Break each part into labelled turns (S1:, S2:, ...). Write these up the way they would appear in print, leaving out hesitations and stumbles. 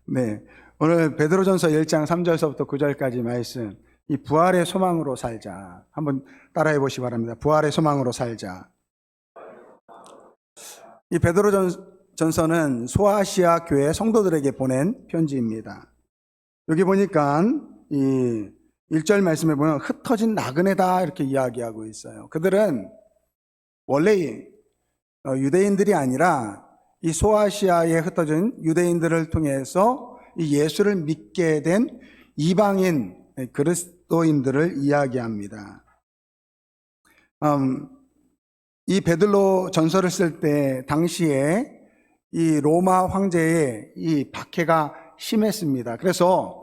S1: 네, 오늘 베드로전서 1장 3절서부터 9절까지 말씀, 이 부활의 소망으로 살자. 한번 따라해 보시기 바랍니다. 부활의 소망으로 살자. 이 베드로전서는 소아시아 교회 성도들에게 보낸 편지입니다. 여기 보니까 이 1절 말씀에 보면 흩어진 나그네다 이렇게 이야기하고 있어요. 그들은 원래 유대인들이 아니라 이 소아시아에 흩어진 유대인들을 통해서 이 예수를 믿게 된 이방인 그리스도인들을 이야기합니다. 이 베드로 전서를 쓸 때 당시에 이 로마 황제의 이 박해가 심했습니다. 그래서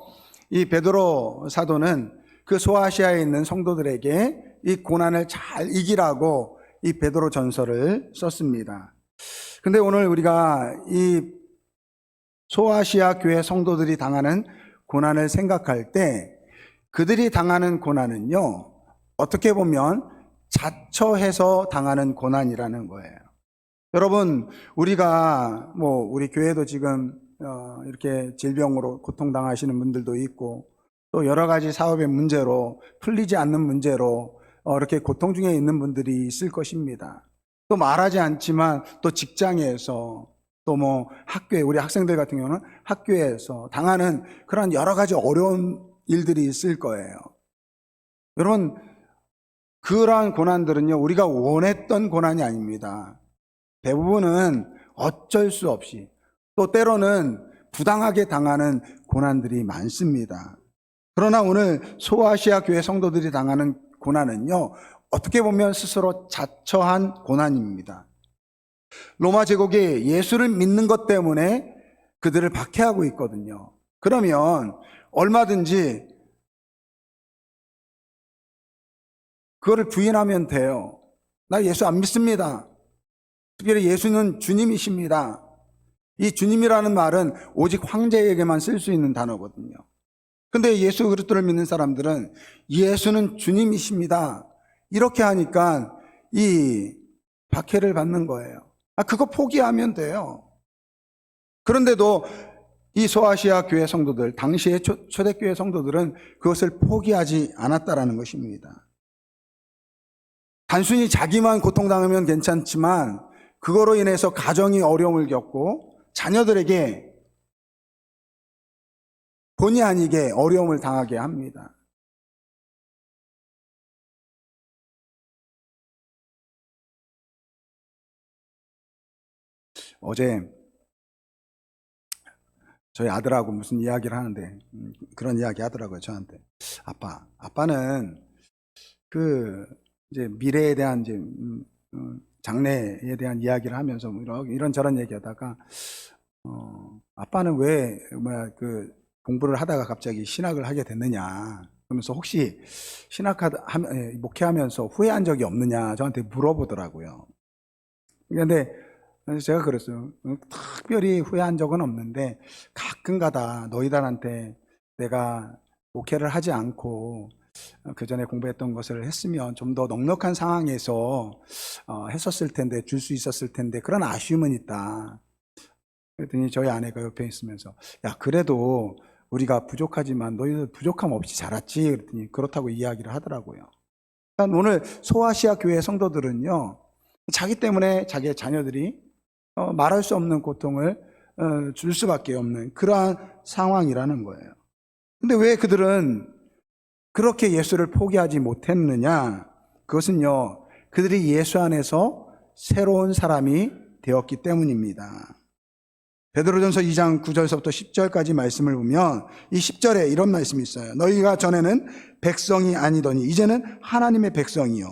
S1: 이 베드로 사도는 그 소아시아에 있는 성도들에게 이 고난을 잘 이기라고 이 베드로 전서를 썼습니다. 근데 오늘 우리가 이 소아시아 교회 성도들이 당하는 고난을 생각할 때 그들이 당하는 고난은요, 어떻게 보면 자처해서 당하는 고난이라는 거예요. 여러분, 우리가 우리 교회도 지금 이렇게 질병으로 고통당하시는 분들도 있고 또 여러 가지 사업의 문제로 풀리지 않는 문제로 이렇게 고통 중에 있는 분들이 있을 것입니다. 또 말하지 않지만 또 직장에서 또 학교에, 우리 학생들 같은 경우는 학교에서 당하는 그런 여러 가지 어려운 일들이 있을 거예요. 여러분, 그러한 고난들은요, 우리가 원했던 고난이 아닙니다. 대부분은 어쩔 수 없이 또 때로는 부당하게 당하는 고난들이 많습니다. 그러나 오늘 소아시아 교회 성도들이 당하는 고난은요, 어떻게 보면 스스로 자처한 고난입니다. 로마 제국이 예수를 믿는 것 때문에 그들을 박해하고 있거든요. 그러면 얼마든지 그거를 부인하면 돼요. 나 예수 안 믿습니다. 특별히 예수는 주님이십니다. 이 주님이라는 말은 오직 황제에게만 쓸 수 있는 단어거든요. 근데 예수 그리스도를 믿는 사람들은 예수는 주님이십니다. 이렇게 하니까 이 박해를 받는 거예요. 그거 포기하면 돼요. 그런데도 이 소아시아 교회 성도들, 당시의 초대교회 성도들은 그것을 포기하지 않았다라는 것입니다. 단순히 자기만 고통당하면 괜찮지만 그거로 인해서 가정이 어려움을 겪고 자녀들에게 본의 아니게 어려움을 당하게 합니다. 어제 저희 아들하고 무슨 이야기를 하는데 그런 이야기 하더라고요, 저한테. 아빠는 이제 미래에 대한 이제 장래에 대한 이야기를 하면서 이런저런 얘기하다가 아빠는 왜 공부를 하다가 갑자기 신학을 하게 됐느냐, 그러면서 혹시 목회하면서 후회한 적이 없느냐 저한테 물어보더라고요. 그런데 제가 그랬어요. 특별히 후회한 적은 없는데 가끔가다 너희들한테 내가 목회를 하지 않고 그 전에 공부했던 것을 했으면 좀 더 넉넉한 상황에서 했었을 텐데, 줄 수 있었을 텐데 그런 아쉬움은 있다. 그랬더니 저희 아내가 옆에 있으면서 야, 그래도 우리가 부족하지만 너희들 부족함 없이 자랐지. 그랬더니 그렇다고 이야기를 하더라고요. 그러니까 오늘 소아시아 교회 성도들은요, 자기 때문에 자기의 자녀들이 말할 수 없는 고통을 줄 수밖에 없는 그러한 상황이라는 거예요. 근데 왜 그들은 그렇게 예수를 포기하지 못했느냐? 그것은요, 그들이 예수 안에서 새로운 사람이 되었기 때문입니다. 베드로전서 2장 9절서부터 10절까지 말씀을 보면 이 10절에 이런 말씀이 있어요. 너희가 전에는 백성이 아니더니 이제는 하나님의 백성이요,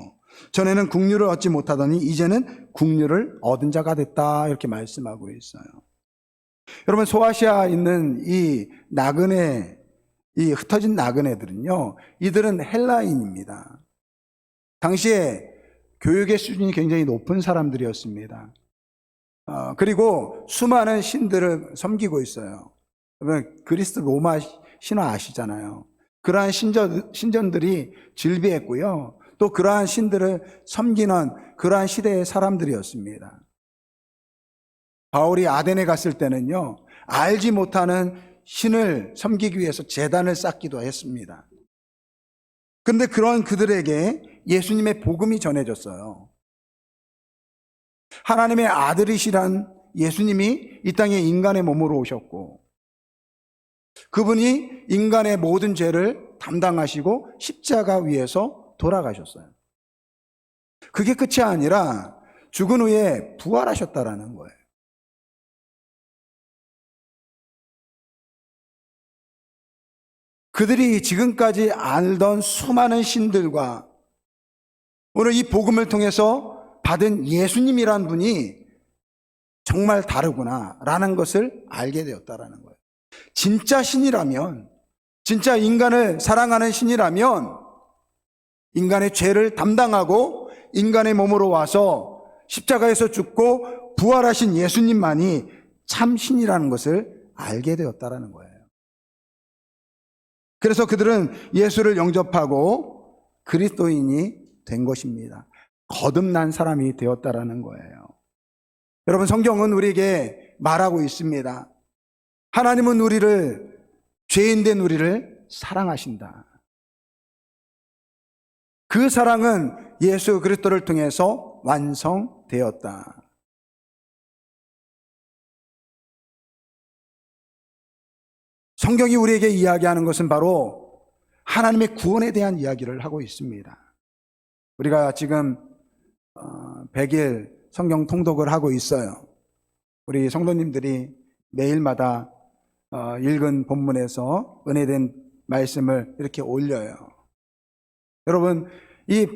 S1: 전에는 국류를 얻지 못하더니 이제는 국류를 얻은 자가 됐다, 이렇게 말씀하고 있어요. 여러분, 소아시아에 있는 이 흩어진 나그네들은요, 이들은 헬라인입니다. 당시에 교육의 수준이 굉장히 높은 사람들이었습니다. 그리고 수많은 신들을 섬기고 있어요. 그리스 로마 신화 아시잖아요. 그러한 신전들이 즐비했고요, 또 그러한 신들을 섬기는 그러한 시대의 사람들이었습니다. 바울이 아덴에 갔을 때는요, 알지 못하는 신을 섬기기 위해서 제단을 쌓기도 했습니다. 그런데 그런 그들에게 예수님의 복음이 전해졌어요. 하나님의 아들이시란 예수님이 이 땅에 인간의 몸으로 오셨고, 그분이 인간의 모든 죄를 담당하시고 십자가 위에서 돌아가셨어요. 그게 끝이 아니라 죽은 후에 부활하셨다라는 거예요. 그들이 지금까지 알던 수많은 신들과 오늘 이 복음을 통해서 받은 예수님이란 분이 정말 다르구나라는 것을 알게 되었다라는 거예요. 진짜 신이라면, 진짜 인간을 사랑하는 신이라면 인간의 죄를 담당하고 인간의 몸으로 와서 십자가에서 죽고 부활하신 예수님만이 참 신이라는 것을 알게 되었다라는 거예요. 그래서 그들은 예수를 영접하고 그리스도인이 된 것입니다. 거듭난 사람이 되었다라는 거예요. 여러분, 성경은 우리에게 말하고 있습니다. 하나님은 우리를, 죄인된 우리를 사랑하신다. 그 사랑은 예수 그리스도를 통해서 완성되었다. 성경이 우리에게 이야기하는 것은 바로 하나님의 구원에 대한 이야기를 하고 있습니다. 우리가 지금 100일 성경 통독을 하고 있어요. 우리 성도님들이 매일마다 읽은 본문에서 은혜된 말씀을 이렇게 올려요. 여러분, 이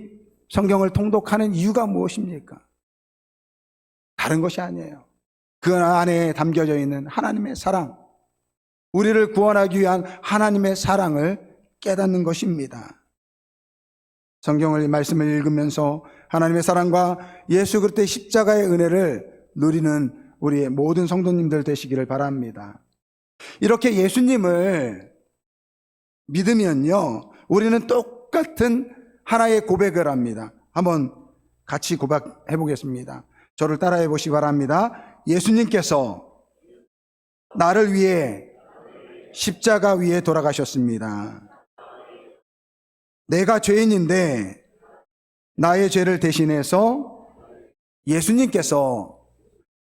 S1: 성경을 통독하는 이유가 무엇입니까? 다른 것이 아니에요. 그 안에 담겨져 있는 하나님의 사랑, 우리를 구원하기 위한 하나님의 사랑을 깨닫는 것입니다. 성경을 말씀을 읽으면서 하나님의 사랑과 예수 그리스도의 십자가의 은혜를 누리는 우리의 모든 성도님들 되시기를 바랍니다. 이렇게 예수님을 믿으면요, 우리는 똑같은 하나의 고백을 합니다. 한번 같이 고백해 보겠습니다. 저를 따라해 보시기 바랍니다. 예수님께서 나를 위해 십자가 위에 돌아가셨습니다. 내가 죄인인데 나의 죄를 대신해서 예수님께서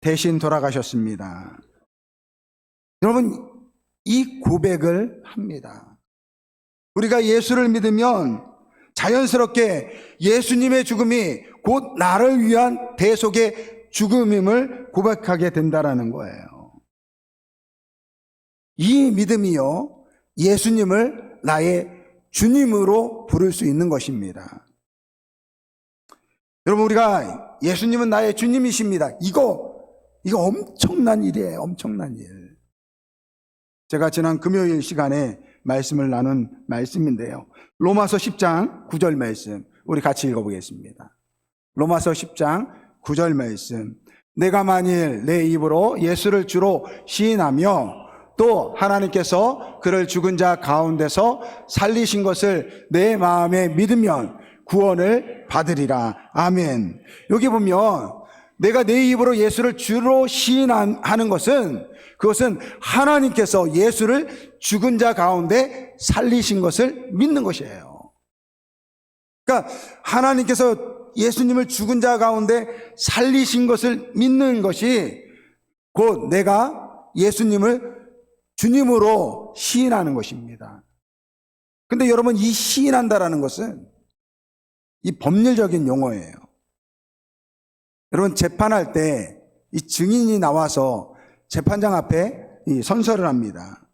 S1: 대신 돌아가셨습니다. 여러분, 이 고백을 합니다. 우리가 예수를 믿으면 자연스럽게 예수님의 죽음이 곧 나를 위한 대속의 죽음임을 고백하게 된다는 거예요. 이 믿음이요, 예수님을 나의 주님으로 부를 수 있는 것입니다. 여러분, 우리가 예수님은 나의 주님이십니다. 이거 엄청난 일이에요. 엄청난 일. 제가 지난 금요일 시간에 말씀을 나눈 말씀인데요. 로마서 10장 9절 말씀, 우리 같이 읽어보겠습니다. 로마서 10장 9절 말씀. 내가 만일 내 입으로 예수를 주로 시인하며 또 하나님께서 그를 죽은 자 가운데서 살리신 것을 내 마음에 믿으면 구원을 받으리라. 아멘. 여기 보면 내가 내 입으로 예수를 주로 시인하는 것은, 그것은 하나님께서 예수를 죽은 자 가운데 살리신 것을 믿는 것이에요. 그러니까 하나님께서 예수님을 죽은 자 가운데 살리신 것을 믿는 것이 곧 내가 예수님을 주님으로 시인하는 것입니다. 근데 여러분, 이 시인한다라는 것은 이 법률적인 용어예요. 여러분, 재판할 때 이 증인이 나와서 재판장 앞에 이 선서를 합니다.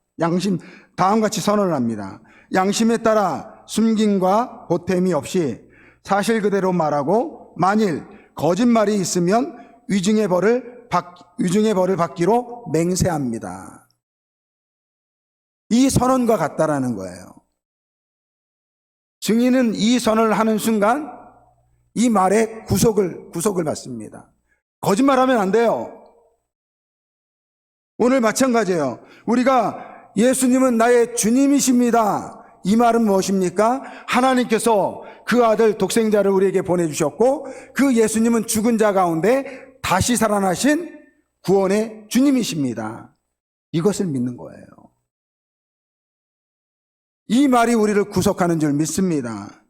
S1: 다음과 같이 선언을 합니다. 양심에 따라 숨김과 보탬이 없이 사실 그대로 말하고 만일 거짓말이 있으면 위증의 벌을 받기로 맹세합니다. 이 선언과 같다라는 거예요. 증인은 이 선언을 하는 순간 이 말에 구속을 받습니다. 거짓말하면 안 돼요. 오늘 마찬가지예요. 우리가 예수님은 나의 주님이십니다. 이 말은 무엇입니까? 하나님께서 그 아들 독생자를 우리에게 보내주셨고 그 예수님은 죽은 자 가운데 다시 살아나신 구원의 주님이십니다. 이것을 믿는 거예요. 이 말이 우리를 구속하는 줄 믿습니다.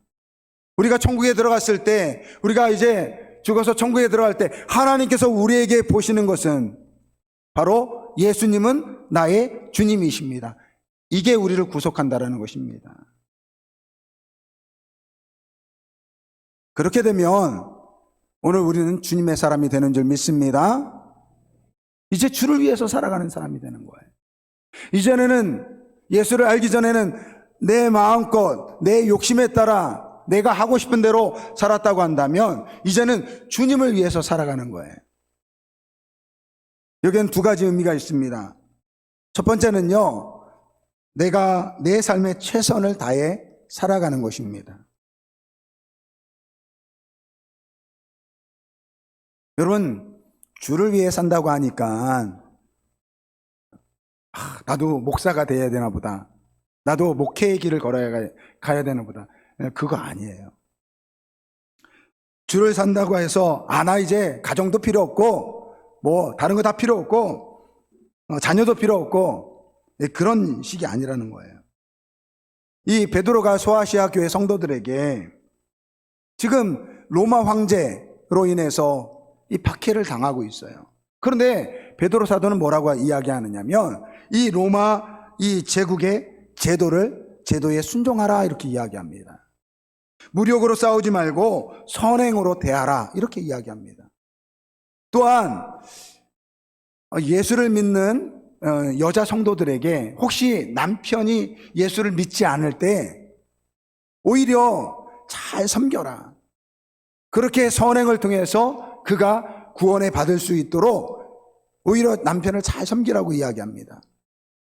S1: 우리가 천국에 들어갔을 때, 우리가 이제 죽어서 천국에 들어갈 때 하나님께서 우리에게 보시는 것은 바로 예수님은 나의 주님이십니다. 이게 우리를 구속한다라는 것입니다. 그렇게 되면 오늘 우리는 주님의 사람이 되는 줄 믿습니다. 이제 주를 위해서 살아가는 사람이 되는 거예요. 이전에는, 예수를 알기 전에는 내 마음껏 내 욕심에 따라 내가 하고 싶은 대로 살았다고 한다면 이제는 주님을 위해서 살아가는 거예요. 여기엔 두 가지 의미가 있습니다. 첫 번째는요, 내가 내 삶에 최선을 다해 살아가는 것입니다. 여러분, 주를 위해 산다고 하니까 나도 목사가 돼야 되나 보다, 나도 목회의 길을 걸어야 가야 되나 보다, 그거 아니에요. 주를 산다고 해서 나 이제 가정도 필요 없고 뭐 다른 거 다 필요 없고 자녀도 필요 없고 그런 식이 아니라는 거예요. 이 베드로가 소아시아 교회 성도들에게 지금 로마 황제로 인해서 이 박해를 당하고 있어요. 그런데 베드로 사도는 뭐라고 이야기하느냐면 이 로마 이 제국의 제도에 순종하라 이렇게 이야기합니다. 무력으로 싸우지 말고 선행으로 대하라 이렇게 이야기합니다. 또한 예수를 믿는 여자 성도들에게 혹시 남편이 예수를 믿지 않을 때 오히려 잘 섬겨라. 그렇게 선행을 통해서 그가 구원에 받을 수 있도록 오히려 남편을 잘 섬기라고 이야기합니다.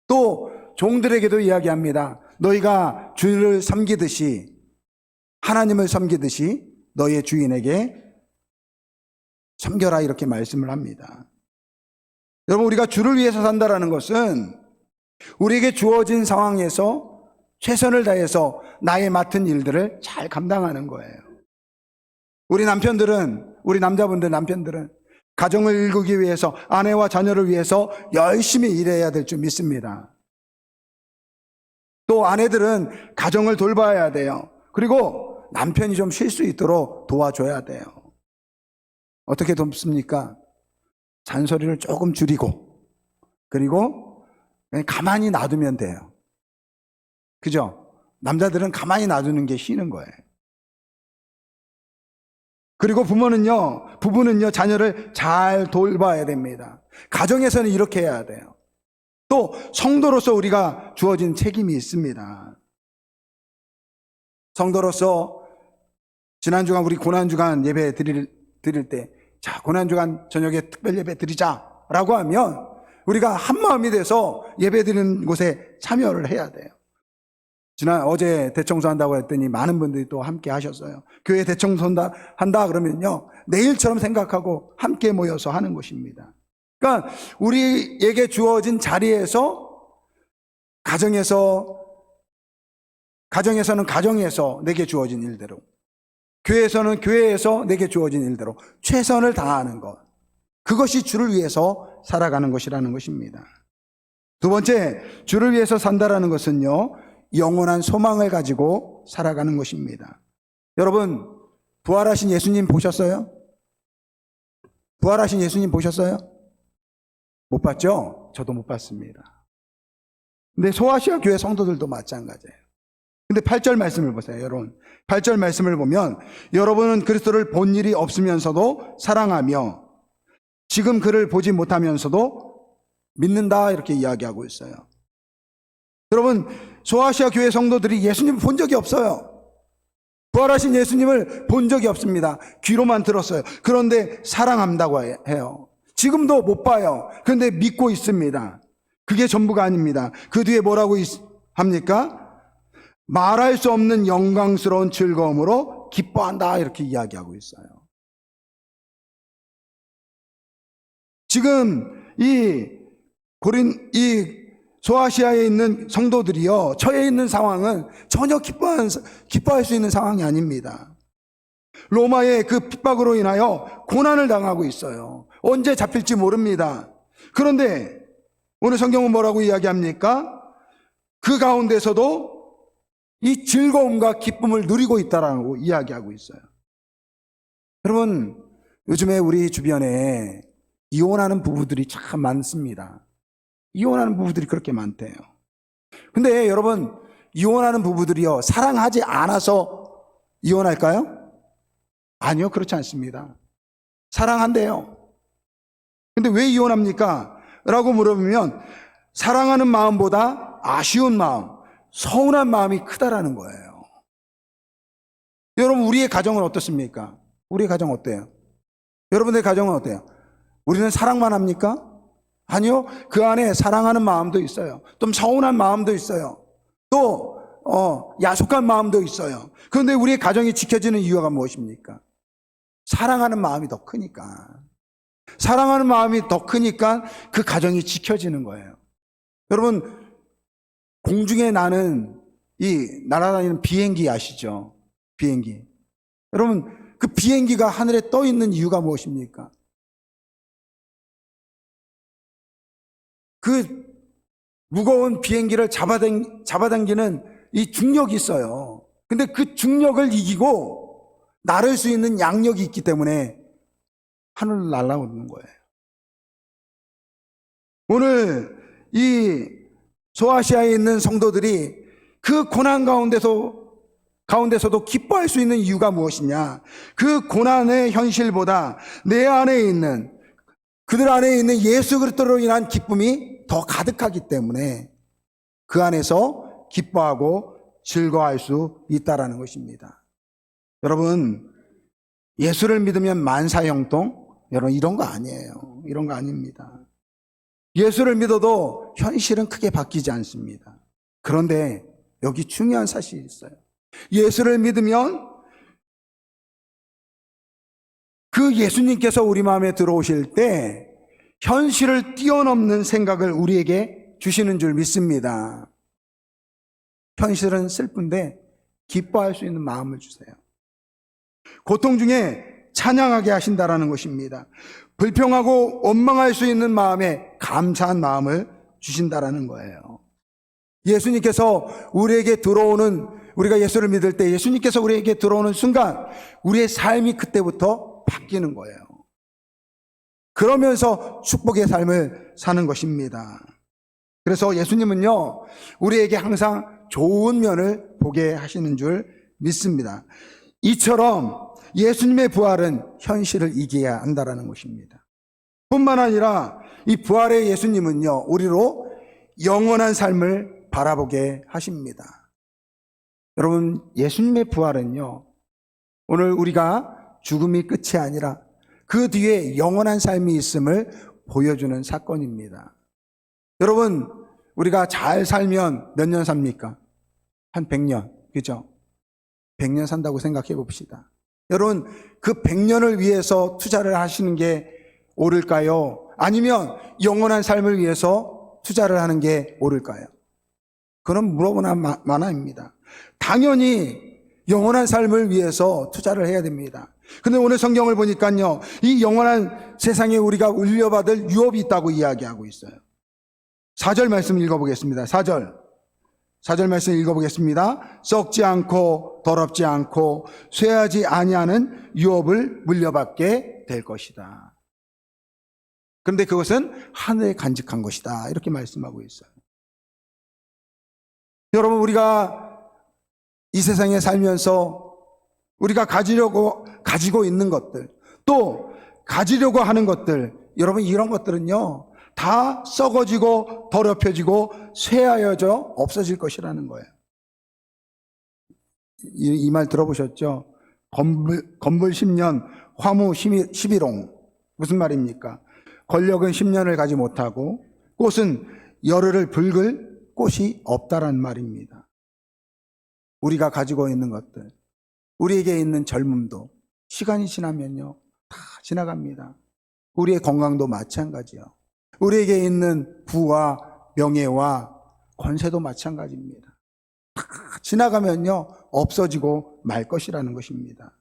S1: 또 종들에게도 이야기합니다. 너희가 주를 섬기듯이, 하나님을 섬기듯이 너희의 주인에게 섬겨라 이렇게 말씀을 합니다. 여러분, 우리가 주를 위해서 산다라는 것은 우리에게 주어진 상황에서 최선을 다해서 나의 맡은 일들을 잘 감당하는 거예요. 우리 남편들은, 우리 남자분들 남편들은 가정을 이루기 위해서, 아내와 자녀를 위해서 열심히 일해야 될 줄 믿습니다. 또 아내들은 가정을 돌봐야 돼요. 그리고 남편이 좀 쉴 수 있도록 도와줘야 돼요. 어떻게 돕습니까? 잔소리를 조금 줄이고, 그리고 그냥 가만히 놔두면 돼요. 그죠? 남자들은 가만히 놔두는 게 쉬는 거예요. 그리고 부부는요, 자녀를 잘 돌봐야 됩니다. 가정에서는 이렇게 해야 돼요. 또 성도로서 우리가 주어진 책임이 있습니다. 성도로서 지난주간 우리 고난주간 예배 드릴 때, 자, 고난주간 저녁에 특별 예배 드리자라고 하면 우리가 한마음이 돼서 예배 드리는 곳에 참여를 해야 돼요. 어제 대청소 한다고 했더니 많은 분들이 또 함께 하셨어요. 교회 대청소 한다 그러면요, 내일처럼 생각하고 함께 모여서 하는 것입니다. 그러니까 우리에게 주어진 자리에서 가정에서는 가정에서 내게 주어진 일대로, 교회에서는 교회에서 내게 주어진 일대로 최선을 다하는 것, 그것이 주를 위해서 살아가는 것이라는 것입니다. 두 번째, 주를 위해서 산다라는 것은요, 영원한 소망을 가지고 살아가는 것입니다. 여러분, 부활하신 예수님 보셨어요? 부활하신 예수님 보셨어요? 못 봤죠? 저도 못 봤습니다. 근데 소아시아 교회 성도들도 마찬가지예요. 근데 8절 말씀을 보세요, 여러분. 8절 말씀을 보면, 여러분은 그리스도를 본 일이 없으면서도 사랑하며 지금 그를 보지 못하면서도 믿는다 이렇게 이야기하고 있어요. 여러분, 소아시아 교회 성도들이 예수님을 본 적이 없어요. 부활하신 예수님을 본 적이 없습니다. 귀로만 들었어요. 그런데 사랑한다고 해요. 지금도 못 봐요. 그런데 믿고 있습니다. 그게 전부가 아닙니다. 그 뒤에 뭐라고 합니까? 말할 수 없는 영광스러운 즐거움으로 기뻐한다 이렇게 이야기하고 있어요. 지금 이 소아시아에 있는 성도들이요, 처해 있는 상황은 전혀 기뻐할 수 있는 상황이 아닙니다. 로마의 그 핍박으로 인하여 고난을 당하고 있어요. 언제 잡힐지 모릅니다. 그런데 오늘 성경은 뭐라고 이야기합니까? 그 가운데서도 이 즐거움과 기쁨을 누리고 있다라고 이야기하고 있어요. 여러분, 요즘에 우리 주변에 이혼하는 부부들이 참 많습니다. 이혼하는 부부들이 그렇게 많대요. 근데 여러분, 이혼하는 부부들이요, 사랑하지 않아서 이혼할까요? 아니요, 그렇지 않습니다. 사랑한대요. 근데 왜 이혼합니까? 라고 물어보면 사랑하는 마음보다 아쉬운 마음, 서운한 마음이 크다라는 거예요. 여러분, 우리의 가정은 어떻습니까? 우리의 가정 어때요? 여러분의 가정은 어때요? 우리는 사랑만 합니까? 아니요. 그 안에 사랑하는 마음도 있어요. 좀 서운한 마음도 있어요. 또 야속한 마음도 있어요. 그런데 우리의 가정이 지켜지는 이유가 무엇입니까? 사랑하는 마음이 더 크니까. 사랑하는 마음이 더 크니까 그 가정이 지켜지는 거예요. 여러분, 공중에 나는 이 날아다니는 비행기 아시죠? 비행기. 여러분, 그 비행기가 하늘에 떠 있는 이유가 무엇입니까? 그 무거운 비행기를 잡아당기는 이 중력이 있어요. 근데 그 중력을 이기고 나를 수 있는 양력이 있기 때문에 하늘을 날아오는 거예요. 오늘 이 소아시아에 있는 성도들이 그 고난 가운데서도 기뻐할 수 있는 이유가 무엇이냐? 그 고난의 현실보다 내 안에 있는, 그들 안에 있는 예수 그리스도로 인한 기쁨이 더 가득하기 때문에 그 안에서 기뻐하고 즐거워할 수 있다라는 것입니다. 여러분, 예수를 믿으면 만사형통? 여러분, 이런 거 아니에요. 이런 거 아닙니다. 예수를 믿어도 현실은 크게 바뀌지 않습니다. 그런데 여기 중요한 사실이 있어요. 예수를 믿으면 그 예수님께서 우리 마음에 들어오실 때 현실을 뛰어넘는 생각을 우리에게 주시는 줄 믿습니다. 현실은 슬픈데 기뻐할 수 있는 마음을 주세요. 고통 중에 찬양하게 하신다라는 것입니다. 불평하고 원망할 수 있는 마음에 감사한 마음을 주신다라는 거예요. 예수님께서 우리에게 들어오는, 우리가 예수를 믿을 때 예수님께서 우리에게 들어오는 순간 우리의 삶이 그때부터 바뀌는 거예요. 그러면서 축복의 삶을 사는 것입니다. 그래서 예수님은요, 우리에게 항상 좋은 면을 보게 하시는 줄 믿습니다. 이처럼 예수님의 부활은 현실을 이겨야 한다는 것입니다. 뿐만 아니라 이 부활의 예수님은요, 우리로 영원한 삶을 바라보게 하십니다. 여러분, 예수님의 부활은요, 오늘 우리가 죽음이 끝이 아니라 그 뒤에 영원한 삶이 있음을 보여주는 사건입니다. 여러분, 우리가 잘 살면 몇 년 삽니까? 한 100년, 그죠? 100년 산다고 생각해 봅시다. 여러분, 그 100년을 위해서 투자를 하시는 게 옳을까요? 아니면 영원한 삶을 위해서 투자를 하는 게 옳을까요? 그런 물어보나 마나입니다. 당연히 영원한 삶을 위해서 투자를 해야 됩니다. 근데 오늘 성경을 보니까요, 이 영원한 세상에 우리가 울려받을 유업이 있다고 이야기하고 있어요. 4절 말씀 읽어보겠습니다. 4절 말씀 읽어보겠습니다. 썩지 않고 더럽지 않고 쇠하지 아니하는 유업을 물려받게 될 것이다. 그런데 그것은 하늘에 간직한 것이다. 이렇게 말씀하고 있어요. 여러분, 우리가 이 세상에 살면서 우리가 가지고 있는 것들, 또 가지려고 하는 것들, 여러분, 이런 것들은요, 다 썩어지고 더럽혀지고 쇠하여져 없어질 것이라는 거예요. 이 말 들어보셨죠? 건불 10년, 화무 11홍. 무슨 말입니까? 권력은 10년을 가지 못하고 꽃은 열흘을 붉을 꽃이 없다란 말입니다. 우리가 가지고 있는 것들, 우리에게 있는 젊음도 시간이 지나면요, 다 지나갑니다. 우리의 건강도 마찬가지요. 우리에게 있는 부와 명예와 권세도 마찬가지입니다. 다 지나가면요, 없어지고 말 것이라는 것입니다.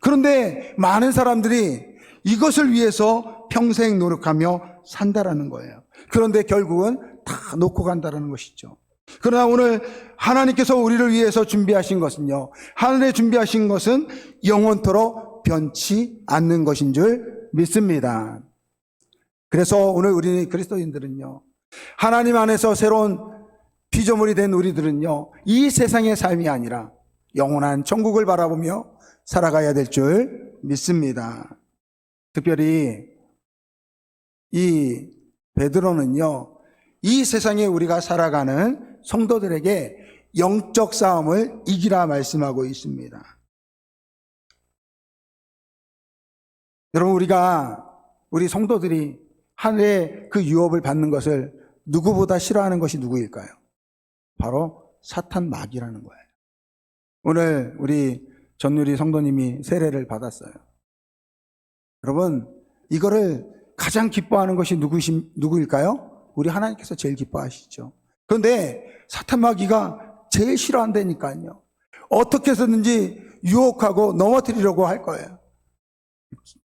S1: 그런데 많은 사람들이 이것을 위해서 평생 노력하며 산다라는 거예요. 그런데 결국은 다 놓고 간다는 것이죠. 그러나 오늘 하나님께서 우리를 위해서 준비하신 것은요, 하늘에 준비하신 것은 영원토록 변치 않는 것인 줄 믿습니다. 그래서 오늘 우리 그리스도인들은요, 하나님 안에서 새로운 피조물이 된 우리들은요, 이 세상의 삶이 아니라 영원한 천국을 바라보며 살아가야 될 줄 믿습니다. 특별히 이 베드로는요, 이 세상에 우리가 살아가는 성도들에게 영적 싸움을 이기라 말씀하고 있습니다. 여러분, 우리 성도들이 하늘의 그 유업을 받는 것을 누구보다 싫어하는 것이 누구일까요? 바로 사탄 마귀라는 거예요. 오늘 우리 전유리 성도님이 세례를 받았어요. 여러분, 이거를 가장 기뻐하는 것이 누구일까요? 우리 하나님께서 제일 기뻐하시죠. 그런데 사탄 마귀가 제일 싫어한다니까요. 어떻게 해서든지 유혹하고 넘어뜨리려고 할 거예요.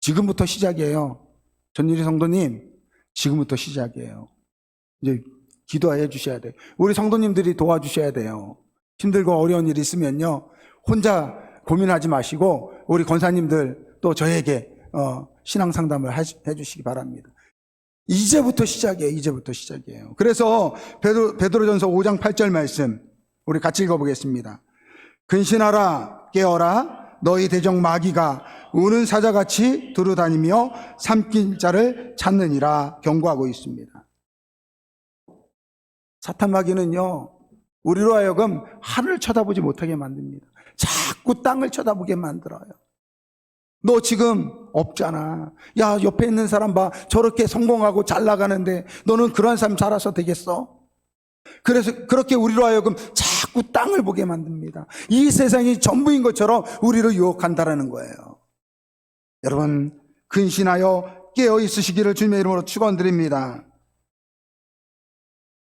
S1: 지금부터 시작이에요. 전유리 성도님, 지금부터 시작이에요. 이제 기도해 주셔야 돼요. 우리 성도님들이 도와주셔야 돼요. 힘들고 어려운 일이 있으면요, 혼자 고민하지 마시고 우리 권사님들 또 저에게 신앙 상담을 해 주시기 바랍니다. 이제부터 시작이에요. 이제부터 시작이에요. 그래서 베드로전서 5장 8절 말씀 우리 같이 읽어보겠습니다. 근신하라, 깨어라, 너희 대적 마귀가 우는 사자같이 두루다니며 삼킬 자를 찾느니라 경고하고 있습니다. 사탄 마귀는요, 우리로 하여금 하늘을 쳐다보지 못하게 만듭니다. 자꾸 땅을 쳐다보게 만들어요. 너 지금 없잖아. 야, 옆에 있는 사람 봐. 저렇게 성공하고 잘 나가는데 너는 그런 삶 살아서 되겠어? 그래서 그렇게 우리로 하여금 자꾸 땅을 보게 만듭니다. 이 세상이 전부인 것처럼 우리를 유혹한다라는 거예요. 여러분, 근신하여 깨어 있으시기를 주님의 이름으로 축원드립니다.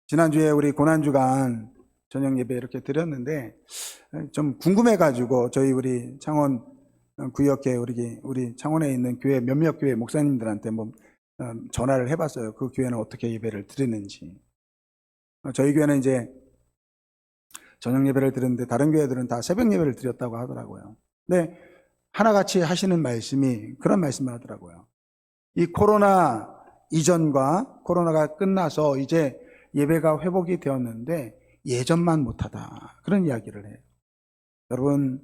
S1: 지난주에 우리 고난주간 저녁 예배 이렇게 드렸는데 좀 궁금해가지고 저희 우리 창원 구역에 우리 창원에 있는 교회 몇몇 교회 목사님들한테 전화를 해봤어요. 그 교회는 어떻게 예배를 드리는지. 저희 교회는 이제 저녁 예배를 드렸는데 다른 교회들은 다 새벽 예배를 드렸다고 하더라고요. 근데 하나같이 하시는 말씀이 그런 말씀을 하더라고요. 이 코로나 이전과 코로나가 끝나서 이제 예배가 회복이 되었는데 예전만 못하다, 그런 이야기를 해요. 여러분,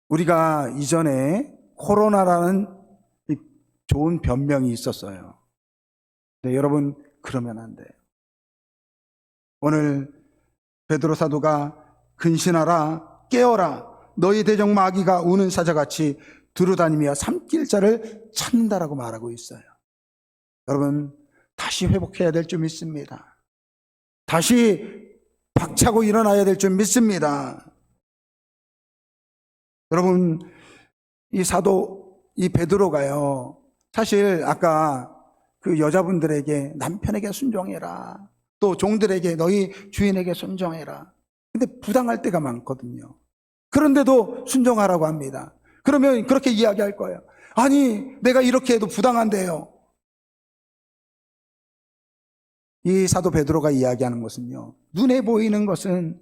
S1: 우리가 이전에 코로나라는 좋은 변명이 있었어요. 근데 여러분, 그러면 안 돼요. 오늘 베드로 사도가 근신하라, 깨어라, 너희 대적 마귀가 우는 사자같이 두루다니며 삼킬 자를 찾는다라고 말하고 있어요. 여러분, 다시 회복해야 될 줄 믿습니다. 다시 박차고 일어나야 될 줄 믿습니다. 여러분, 이 베드로가요, 사실 아까 그 여자분들에게 남편에게 순종해라, 또 종들에게 너희 주인에게 순종해라. 근데 부당할 때가 많거든요. 그런데도 순종하라고 합니다. 그러면 그렇게 이야기할 거예요. 아니, 내가 이렇게 해도 부당한데요. 이 사도 베드로가 이야기하는 것은요, 눈에 보이는 것은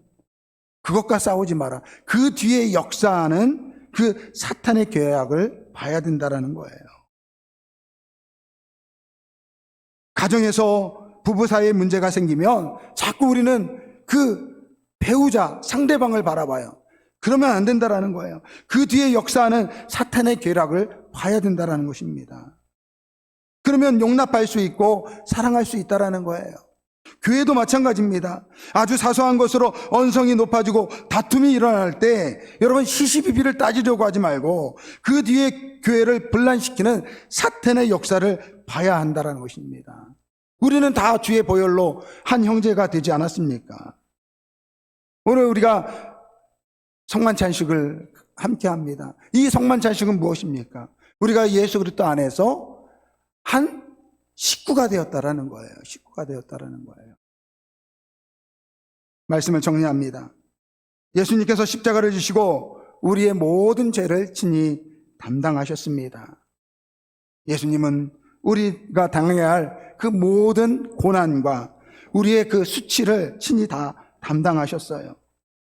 S1: 그것과 싸우지 마라. 그 뒤에 역사하는 그 사탄의 계약을 봐야 된다는 거예요. 가정에서 부부 사이에 문제가 생기면 자꾸 우리는 그 배우자, 상대방을 바라봐요. 그러면 안 된다는 거예요. 그 뒤에 역사하는 사탄의 계략을 봐야 된다는 것입니다. 그러면 용납할 수 있고 사랑할 수 있다는 거예요. 교회도 마찬가지입니다. 아주 사소한 것으로 언성이 높아지고 다툼이 일어날 때 여러분, 시시비비를 따지려고 하지 말고 그 뒤에 교회를 분란시키는 사탄의 역사를 봐야 한다는 것입니다. 우리는 다 주의 보혈로 한 형제가 되지 않았습니까? 오늘 우리가 성만찬식을 함께 합니다. 이 성만찬식은 무엇입니까? 우리가 예수 그리스도 안에서 한 식구가 되었다라는 거예요. 식구가 되었다라는 거예요. 말씀을 정리합니다. 예수님께서 십자가를 지시고 우리의 모든 죄를 친히 담당하셨습니다. 예수님은 우리가 당해야 할 그 모든 고난과 우리의 그 수치를 친히 다 담당하셨어요.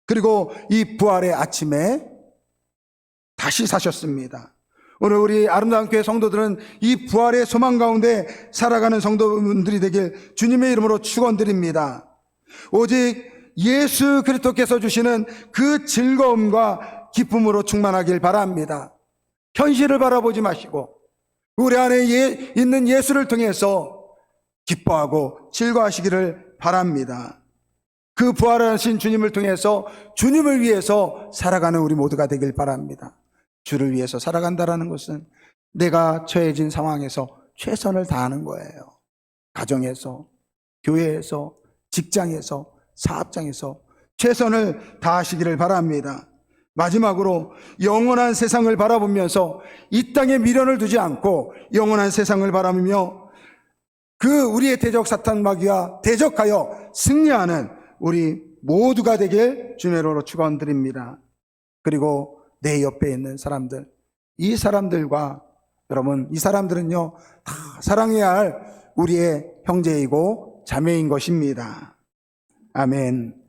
S1: 그리고 이 부활의 아침에 다시 사셨습니다. 오늘 우리 아름다운 교회 성도들은 이 부활의 소망 가운데 살아가는 성도분들이 되길 주님의 이름으로 축원드립니다. 오직 예수 그리스도께서 주시는 그 즐거움과 기쁨으로 충만하길 바랍니다. 현실을 바라보지 마시고 우리 안에 있는 예수를 통해서 기뻐하고 즐거워하시기를 바랍니다. 그 부활하신 주님을 통해서 주님을 위해서 살아가는 우리 모두가 되길 바랍니다. 주를 위해서 살아간다는 것은 내가 처해진 상황에서 최선을 다하는 거예요. 가정에서, 교회에서, 직장에서, 사업장에서 최선을 다하시기를 바랍니다. 마지막으로 영원한 세상을 바라보면서 이 땅에 미련을 두지 않고 영원한 세상을 바라보며 그 우리의 대적 사탄 마귀와 대적하여 승리하는 우리 모두가 되길 주님의 이름으로 축원드립니다. 그리고 내 옆에 있는 사람들, 이 사람들과 여러분, 이 사람들은요 다 사랑해야 할 우리의 형제이고 자매인 것입니다. 아멘.